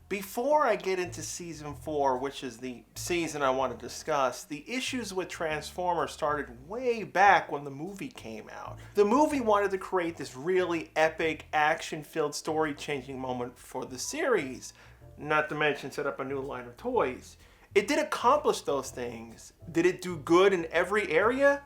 Before I get into season 4, which is the season I want to discuss, the issues with Transformers started way back when the movie came out. The movie wanted to create this really epic, action-filled, story-changing moment for the series, not to mention set up a new line of toys. It did accomplish those things. Did it do good in every area?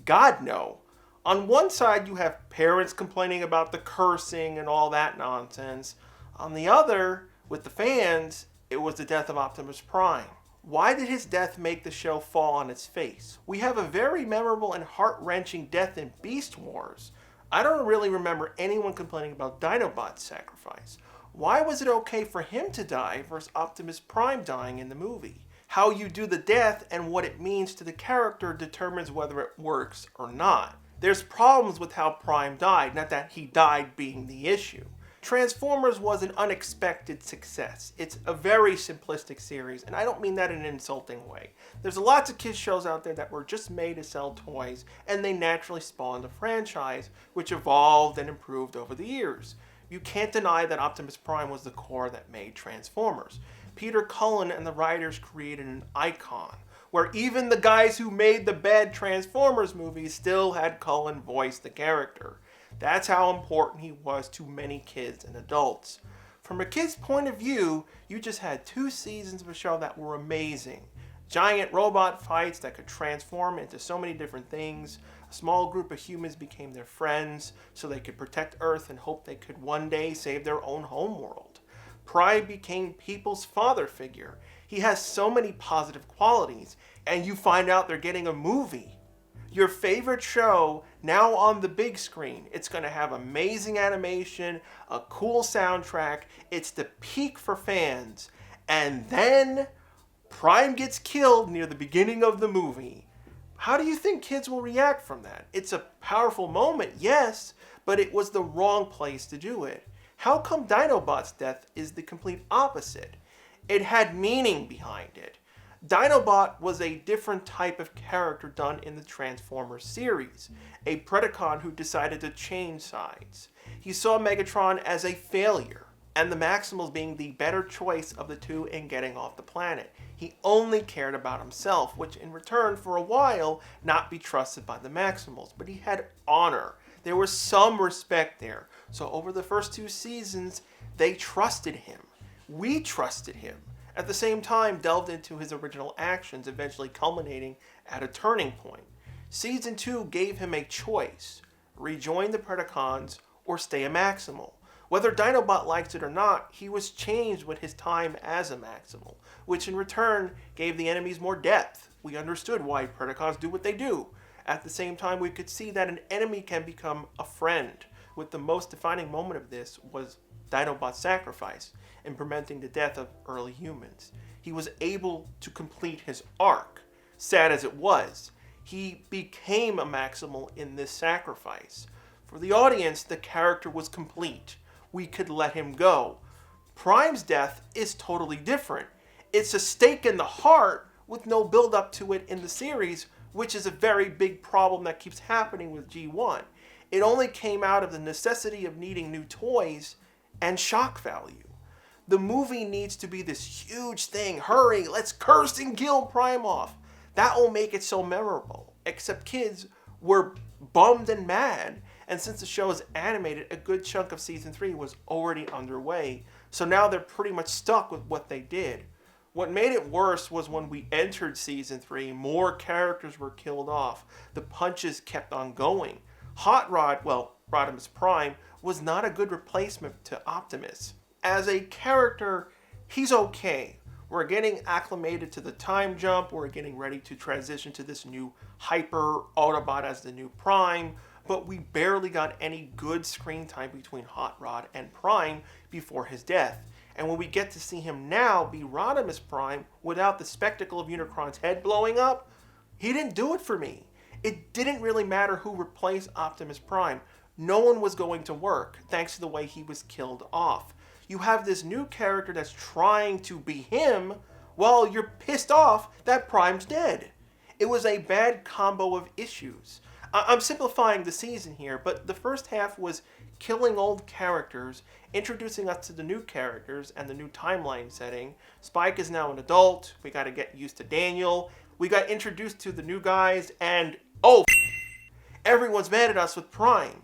God, no. On one side, you have parents complaining about the cursing and all that nonsense. On the other, with the fans, it was the death of Optimus Prime. Why did his death make the show fall on its face? We have a very memorable and heart-wrenching death in Beast Wars. I don't really remember anyone complaining about Dinobot's sacrifice. Why was it okay for him to die versus Optimus Prime dying in the movie? How you do the death and what it means to the character determines whether it works or not. There's problems with how Prime died, not that he died being the issue. Transformers was an unexpected success. It's a very simplistic series, and I don't mean that in an insulting way. There's lots of kids shows out there that were just made to sell toys, and they naturally spawned a franchise, which evolved and improved over the years. You can't deny that Optimus Prime was the core that made Transformers. Peter Cullen and the writers created an icon, where even the guys who made the bad Transformers movies still had Cullen voice the character. That's how important he was to many kids and adults. From a kid's point of view, you just had 2 seasons of a show that were amazing. Giant robot fights that could transform into so many different things. A small group of humans became their friends so they could protect Earth and hope they could one day save their own homeworld. Prime became people's father figure. He has so many positive qualities, and you find out they're getting a movie. Your favorite show now on the big screen. It's going to have amazing animation, a cool soundtrack. It's the peak for fans. And then Prime gets killed near the beginning of the movie. How do you think kids will react from that? It's a powerful moment, yes, but it was the wrong place to do it. How come Dinobot's death is the complete opposite? It had meaning behind it. Dinobot was a different type of character done in the Transformers series, a Predacon who decided to change sides. He saw Megatron as a failure, and the Maximals being the better choice of the two in getting off the planet. He only cared about himself, which in return for a while not be trusted by the Maximals, but he had honor. There was some respect there. So over the first 2 seasons, they trusted him. We trusted him. At the same time, delved into his original actions, eventually culminating at a turning point. Season 2 gave him a choice: rejoin the Predacons or stay a Maximal. Whether Dinobot likes it or not, he was changed with his time as a Maximal, which in return gave the enemies more depth. We understood why Predacons do what they do. At the same time, we could see that an enemy can become a friend, with the most defining moment of this was Dinobot's sacrifice in preventing the death of early humans. He was able to complete his arc. Sad as it was, he became a Maximal in this sacrifice. For the audience, the character was complete. We could let him go. Prime's death is totally different. It's a stake in the heart with no build-up to it in the series, which is a very big problem that keeps happening with G1. It only came out of the necessity of needing new toys and shock value. The movie needs to be this huge thing. Hurry, let's curse and kill Prime off. That will make it so memorable. Except kids were bummed and mad, and since the show is animated, a good chunk of season 3 was already underway, so now they're pretty much stuck with what they did. What made it worse was when we entered season 3, more characters were killed off. The punches kept on going. Hot Rod, well, Rodimus Prime, was not a good replacement to Optimus. As a character, he's okay. We're getting acclimated to the time jump. We're getting ready to transition to this new hyper Autobot as the new Prime, but we barely got any good screen time between Hot Rod and Prime before his death. And when we get to see him now be Rodimus Prime without the spectacle of Unicron's head blowing up, he didn't do it for me. It didn't really matter who replaced Optimus Prime. No one was going to work, thanks to the way he was killed off. You have this new character that's trying to be him while you're pissed off that Prime's dead. It was a bad combo of issues. I'm simplifying the season here, but the first half was killing old characters, introducing us to the new characters and the new timeline setting. Spike is now an adult. We got to get used to Daniel. We got introduced to the new guys, and oh, everyone's mad at us with Prime.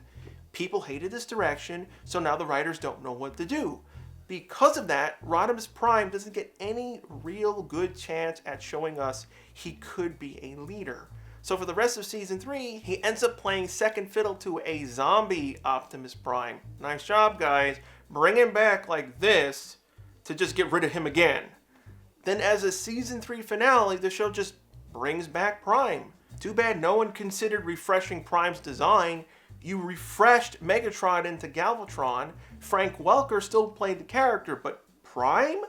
People hated this direction, so now the writers don't know what to do. Because of that, Rodimus Prime doesn't get any real good chance at showing us he could be a leader. So for the rest of Season 3, he ends up playing second fiddle to a zombie Optimus Prime. Nice job, guys. Bring him back like this to just get rid of him again. Then as a Season 3 finale, the show just brings back Prime. Too bad no one considered refreshing Prime's design. You refreshed Megatron into Galvatron. Frank Welker still played the character, but Prime?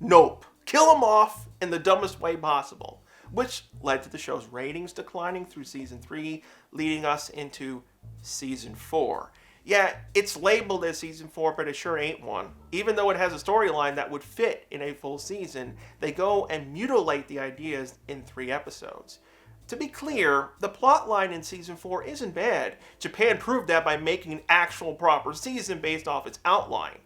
Nope. Kill him off in the dumbest way possible, which led to the show's ratings declining through Season 3, leading us into Season 4. Yeah, it's labeled as Season 4, but it sure ain't one. Even though it has a storyline that would fit in a full season, they go and mutilate the ideas in 3 episodes. To be clear, the plot line in Season 4 isn't bad. Japan proved that by making an actual proper season based off its outline.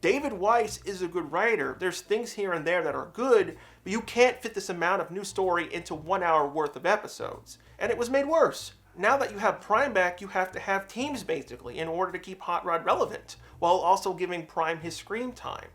David Weiss is a good writer. There's things here and there that are good, but you can't fit this amount of new story into 1 hour worth of episodes. And it was made worse. Now that you have Prime back, you have to have teams basically in order to keep Hot Rod relevant, while also giving Prime his screen time.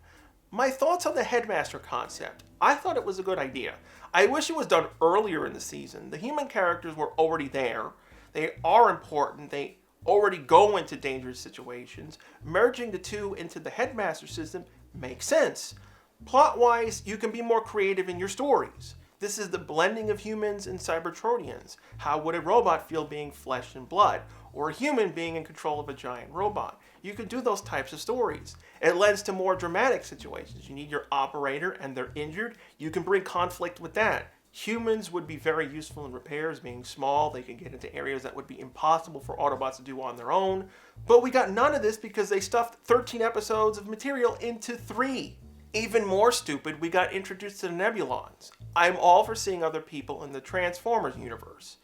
My thoughts on the Headmaster concept. I thought it was a good idea. I wish it was done earlier in the season. The human characters were already there. They are important. They already go into dangerous situations. Merging the two into the Headmaster system makes sense. Plot-wise, you can be more creative in your stories. This is the blending of humans and Cybertronians. How would a robot feel being flesh and blood? Or a human being in control of a giant robot? You can do those types of stories. It lends to more dramatic situations. You need your operator and they're injured. You can bring conflict with that. Humans would be very useful in repairs, being small. They can get into areas that would be impossible for Autobots to do on their own. But we got none of this because they stuffed 13 episodes of material into 3. Even more stupid, we got introduced to the Nebulons. I'm all for seeing other people in the Transformers universe.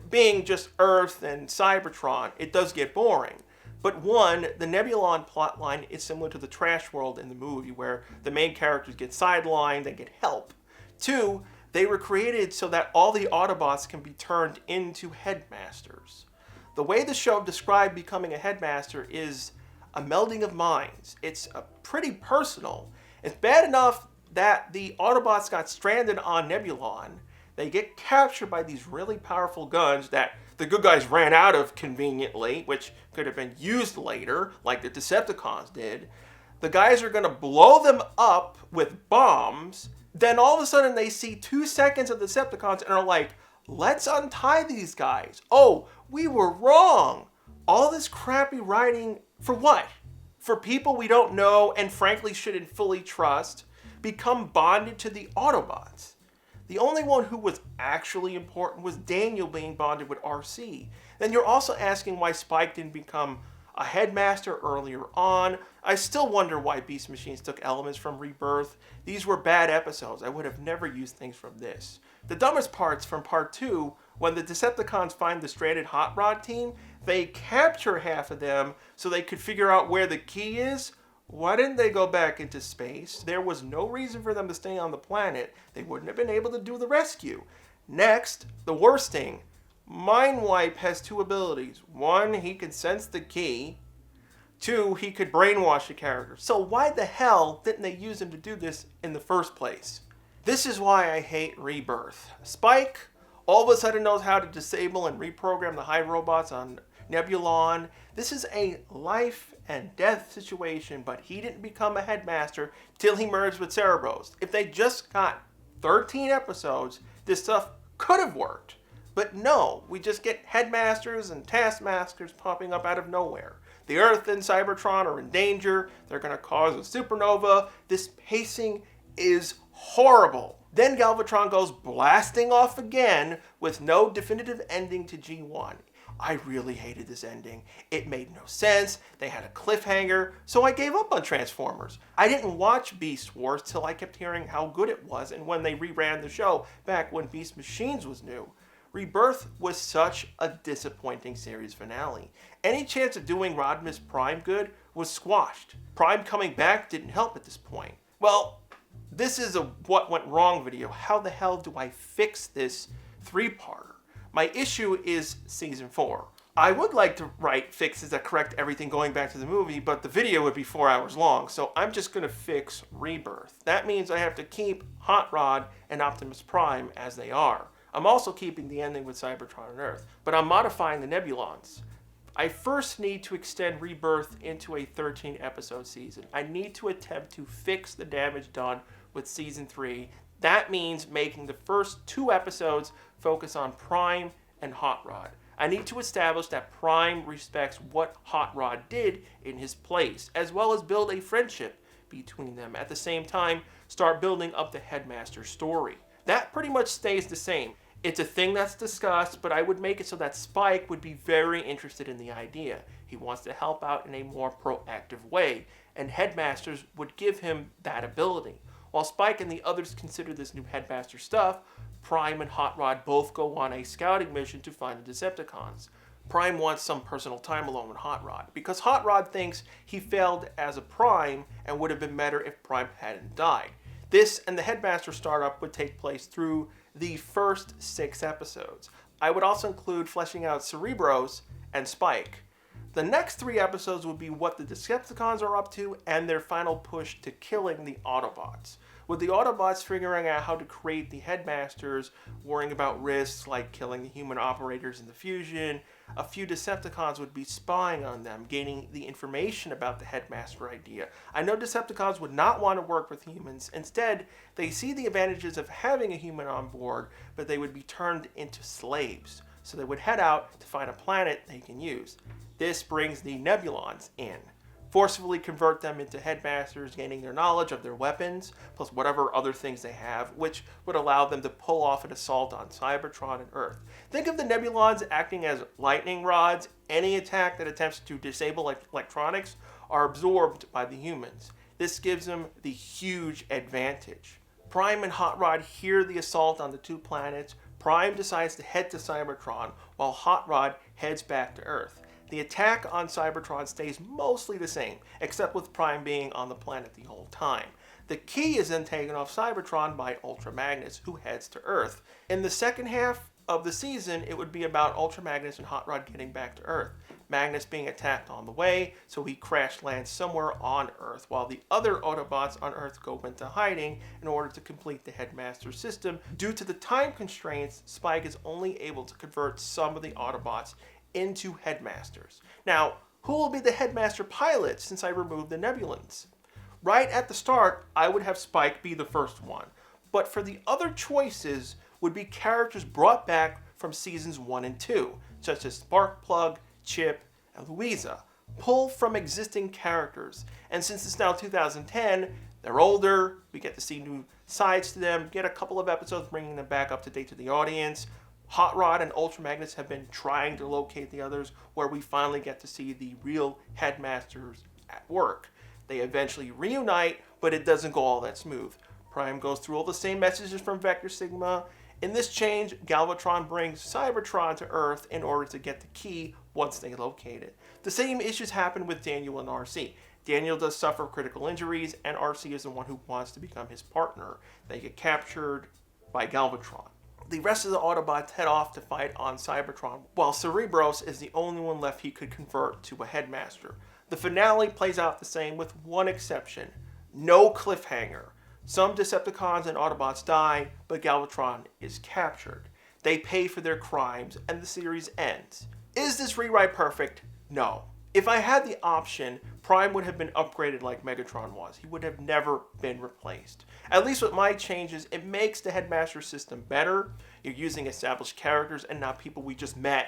Being just Earth and Cybertron, it does get boring. But one, the Nebulon plotline is similar to the Trash World in the movie, where the main characters get sidelined, they get help. 2, they were created so that all the Autobots can be turned into headmasters. The way the show described becoming a headmaster is a melding of minds. It's pretty personal. It's bad enough that the Autobots got stranded on Nebulon. They get captured by these really powerful guns that the good guys ran out of conveniently, which could have been used later, like the Decepticons did. The guys are going to blow them up with bombs. Then all of a sudden they see 2 seconds of the Decepticons and are like, let's untie these guys. Oh, we were wrong. All this crappy writing for what? For people we don't know and frankly shouldn't fully trust, become bonded to the Autobots. The only one who was actually important was Daniel being bonded with RC. Then you're also asking why Spike didn't become a headmaster earlier on. I still wonder why Beast Machines took elements from Rebirth. These were bad episodes. I would have never used things from this. The dumbest parts from part 2, when the Decepticons find the stranded Hot Rod team, they capture half of them so they could figure out where the key is. Why didn't they go back into space? There was no reason for them to stay on the planet. They wouldn't have been able to do the rescue. Next, the worst thing. Mindwipe has 2 abilities. 1, he can sense the key. 2, he could brainwash the character. So why the hell didn't they use him to do this in the first place? This is why I hate Rebirth. Spike all of a sudden knows how to disable and reprogram the Hive robots on Nebulon. This is a life and death situation, but he didn't become a headmaster till he merged with Cerebros. If they just got 13 episodes, this stuff could have worked. But no, we just get headmasters and taskmasters popping up out of nowhere. The Earth and Cybertron are in danger. They're going to cause a supernova. This pacing is horrible. Then Galvatron goes blasting off again with no definitive ending to G1. I really hated this ending. It made no sense. They had a cliffhanger, so I gave up on Transformers. I didn't watch Beast Wars till I kept hearing how good it was and when they reran the show back when Beast Machines was new. Rebirth was such a disappointing series finale. Any chance of doing Rodimus Prime good was squashed. Prime coming back didn't help at this point. Well, this is a what went wrong video. How the hell do I fix this three-parter? My issue is season 4. I would like to write fixes that correct everything going back to the movie, but the video would be 4 hours long, so I'm just going to fix Rebirth. That means I have to keep Hot Rod and Optimus Prime as they are. I'm also keeping the ending with Cybertron and Earth, but I'm modifying the Nebulons. I first need to extend Rebirth into a 13-episode season. I need to attempt to fix the damage done with Season 3. That means making the first 2 episodes focus on Prime and Hot Rod. I need to establish that Prime respects what Hot Rod did in his place, as well as build a friendship between them. At the same time, start building up the Headmaster story. That pretty much stays the same. It's a thing that's discussed, but I would make it so that Spike would be very interested in the idea. He wants to help out in a more proactive way, and Headmasters would give him that ability. While Spike and the others consider this new Headmaster stuff, Prime and Hot Rod both go on a scouting mission to find the Decepticons. Prime wants some personal time alone with Hot Rod, because Hot Rod thinks he failed as a Prime and would have been better if Prime hadn't died. This and the Headmaster startup would take place through the first 6 episodes. I would also include fleshing out Cerebros and Spike. The next 3 episodes would be what the Decepticons are up to and their final push to killing the Autobots. With the Autobots figuring out how to create the Headmasters, worrying about risks like killing the human operators in the fusion, a few Decepticons would be spying on them, gaining the information about the Headmaster idea. I know Decepticons would not want to work with humans. Instead, they see the advantages of having a human on board, but they would be turned into slaves. So they would head out to find a planet they can use. This brings the Nebulons in. Forcefully convert them into Headmasters, gaining their knowledge of their weapons, plus whatever other things they have, which would allow them to pull off an assault on Cybertron and Earth. Think of the Nebulons acting as lightning rods. Any attack that attempts to disable electronics are absorbed by the humans. This gives them the huge advantage. Prime and Hot Rod hear the assault on the 2 planets. Prime decides to head to Cybertron, while Hot Rod heads back to Earth. The attack on Cybertron stays mostly the same, except with Prime being on the planet the whole time. The key is then taken off Cybertron by Ultra Magnus, who heads to Earth. In the second half of the season, it would be about Ultra Magnus and Hot Rod getting back to Earth. Magnus being attacked on the way, so he crash lands somewhere on Earth, while the other Autobots on Earth go into hiding in order to complete the Headmaster system. Due to the time constraints, Spike is only able to convert some of the Autobots into Headmasters. Now, who will be the Headmaster pilots since I removed the Nebulons? Right at the start, I would have Spike be the first one, but for the other choices would be characters brought back from seasons 1 and 2, such as Sparkplug, Chip, and Louisa, pulled from existing characters. And since it's now 2010, they're older, we get to see new sides to them, get a couple of episodes bringing them back up to date to the audience. Hot Rod and Ultra Magnus have been trying to locate the others, where we finally get to see the real Headmasters at work. They eventually reunite, but it doesn't go all that smooth. Prime goes through all the same messages from Vector Sigma. In this change, Galvatron brings Cybertron to Earth in order to get the key once they locate it. The same issues happen with Daniel and RC. Daniel does suffer critical injuries, and RC is the one who wants to become his partner. They get captured by Galvatron. The rest of the Autobots head off to fight on Cybertron, while Cerebros is the only one left he could convert to a Headmaster. The finale plays out the same with one exception: no cliffhanger. Some Decepticons and Autobots die, but Galvatron is captured. They pay for their crimes, and the series ends. Is this rewrite perfect? No. If I had the option, Prime would have been upgraded like Megatron was. He would have never been replaced. At least with my changes, it makes the Headmaster system better. You're using established characters and not people we just met.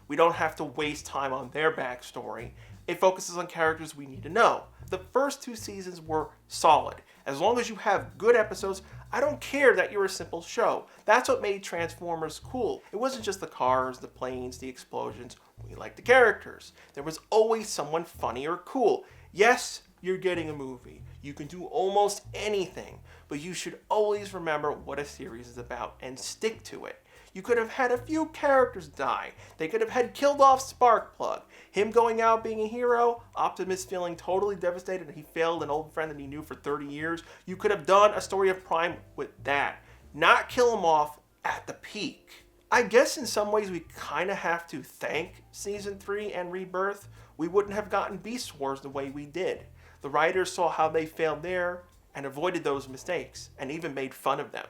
We don't have to waste time on their backstory. It focuses on characters we need to know. The first 2 seasons were solid. As long as you have good episodes, I don't care that you're a simple show. That's what made Transformers cool. It wasn't just the cars, the planes, the explosions. We liked the characters. There was always someone funny or cool. Yes, you're getting a movie. You can do almost anything, but you should always remember what a series is about and stick to it. You could have had a few characters die. They could have had killed off Sparkplug. Him going out being a hero, Optimus feeling totally devastated that he failed an old friend that he knew for 30 years. You could have done a story of Prime with that. Not kill him off at the peak. I guess in some ways we kind of have to thank Season 3 and Rebirth. We wouldn't have gotten Beast Wars the way we did. The writers saw how they failed there and avoided those mistakes and even made fun of them.